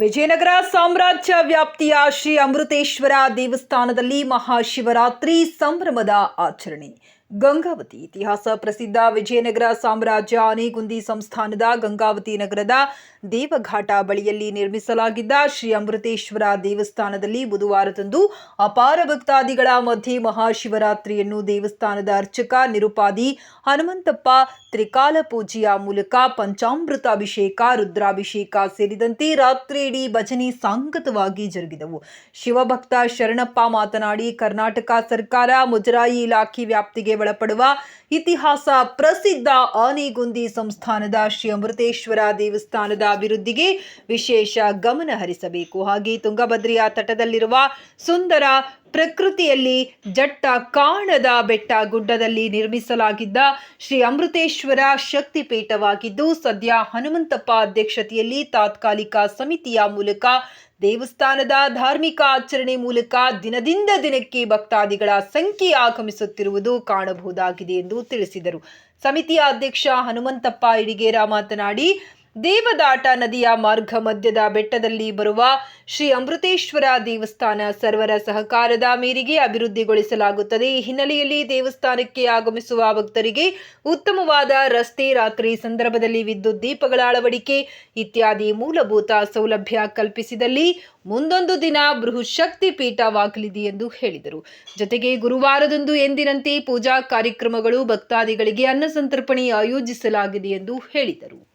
ವಿಜಯನಗರ ಸಾಮ್ರಾಜ್ಯ ವ್ಯಾಪ್ತಿಯ ಶ್ರೀ ಅಮೃತೇಶ್ವರ ದೇವಸ್ಥಾನದಲ್ಲಿ ಮಹಾಶಿವರಾತ್ರಿ ಸಂಭ್ರಮದ ಆಚರಣೆ. ಗಂಗಾವತಿ ಇತಿಹಾಸ ಪ್ರಸಿದ್ಧ ವಿಜಯನಗರ ಸಾಮ್ರಾಜ್ಯ ಆನೆಗುಂದಿ ಸಂಸ್ಥಾನದ ಗಂಗಾವತಿ ನಗರದ ದೇವಘಾಟ ಬಳಿಯಲ್ಲಿ ನಿರ್ಮಿಸಲಾಗಿದ್ದ ಶ್ರೀ ಅಮೃತೇಶ್ವರ ದೇವಸ್ಥಾನದಲ್ಲಿ ಬುಧವಾರದಂದು ಅಪಾರ ಭಕ್ತಾದಿಗಳ ಮಧ್ಯೆ ಮಹಾಶಿವರಾತ್ರಿಯನ್ನು ದೇವಸ್ಥಾನದ ಅರ್ಚಕ ನಿರುಪಾದಿ ಹನುಮಂತಪ್ಪ ತ್ರಿಕಾಲ ಪೂಜೆಯ ಮೂಲಕ ಪಂಚಾಮೃತ ಅಭಿಷೇಕ, ರುದ್ರಾಭಿಷೇಕ ಸೇರಿದಂತೆ ರಾತ್ರಿಯಿಡೀ ಭಜನೆ ಸಾಂಗತವಾಗಿ ಜರುಗಿದವು. ಶಿವಭಕ್ತ ಶರಣಪ್ಪ ಮಾತನಾಡಿ, ಕರ್ನಾಟಕ ಸರ್ಕಾರ ಮುಜರಾಯಿ ಇಲಾಖೆ ವ್ಯಾಪ್ತಿಗೆ ಒಳಪಡುವ ಇತಿಹಾಸ ಪ್ರಸಿದ್ಧ ಆನೆಗುಂದಿ ಸಂಸ್ಥಾನದ ಶ್ರೀ ಅಮೃತೇಶ್ವರ ದೇವಸ್ಥಾನದ ಅಭಿವೃದ್ಧಿಗೆ ವಿಶೇಷ ಗಮನ ಹರಿಸಬೇಕು. ಹಾಗೆ ತುಂಗಭದ್ರೆಯ ತಟದಲ್ಲಿರುವ ಸುಂದರ ಪ್ರಕೃತಿಯಲ್ಲಿ ಜಟ್ಟ ಕಾಣದ ಬೆಟ್ಟ ಗುಡ್ಡದಲ್ಲಿ ನಿರ್ಮಿಸಲಾಗಿದ್ದ ಶ್ರೀ ಅಮೃತೇಶ್ವರ ಶಕ್ತಿಪೀಠವಾಗಿದ್ದು, ಸದ್ಯ ಹನುಮಂತಪ್ಪ ಅಧ್ಯಕ್ಷತೆಯಲ್ಲಿ ತಾತ್ಕಾಲಿಕ ಸಮಿತಿಯ ಮೂಲಕ ದೇವಸ್ಥಾನದ ಧಾರ್ಮಿಕ ಆಚರಣೆ ಮೂಲಕ ದಿನದಿಂದ ದಿನಕ್ಕೆ ಭಕ್ತಾದಿಗಳ ಸಂಖ್ಯೆ ಆಗಮಿಸುತ್ತಿರುವುದು ಕಾಣಬಹುದಾಗಿದೆ ಎಂದು ತಿಳಿಸಿದರು. ಸಮಿತಿಯ ಅಧ್ಯಕ್ಷ ಹನುಮಂತಪ್ಪ ಇಡಿಗೇರ ಮಾತನಾಡಿ, ದೇವದಾಟ ನದಿಯ ಮಾರ್ಗ ಮಧ್ಯದ ಬೆಟ್ಟದಲ್ಲಿ ಬರುವ ಶ್ರೀ ಅಮೃತೇಶ್ವರ ದೇವಸ್ಥಾನ ಸರ್ವರ ಸಹಕಾರದ ಮೇರೆಗೆ ಅಭಿವೃದ್ಧಿಗೊಳಿಸಲಾಗುತ್ತದೆ. ಈ ಹಿನ್ನೆಲೆಯಲ್ಲಿ ದೇವಸ್ಥಾನಕ್ಕೆ ಆಗಮಿಸುವ ಭಕ್ತರಿಗೆ ಉತ್ತಮವಾದ ರಸ್ತೆ, ರಾತ್ರಿ ಸಂದರ್ಭದಲ್ಲಿ ವಿದ್ಯುತ್ ದೀಪಗಳ ಅಳವಡಿಕೆ ಇತ್ಯಾದಿ ಮೂಲಭೂತ ಸೌಲಭ್ಯ ಕಲ್ಪಿಸಿದಲ್ಲಿ ಮುಂದೊಂದು ದಿನ ಬೃಹತ್ ಶಕ್ತಿ ಪೀಠವಾಗಲಿದೆ ಎಂದು ಹೇಳಿದರು. ಜೊತೆಗೆ ಗುರುವಾರದಂದು ಎಂದಿನಂತೆ ಪೂಜಾ ಕಾರ್ಯಕ್ರಮಗಳು, ಭಕ್ತಾದಿಗಳಿಗೆ ಅನ್ನ ಸಂತರ್ಪಣೆ ಆಯೋಜಿಸಲಾಗಿದೆ ಎಂದು ಹೇಳಿದರು.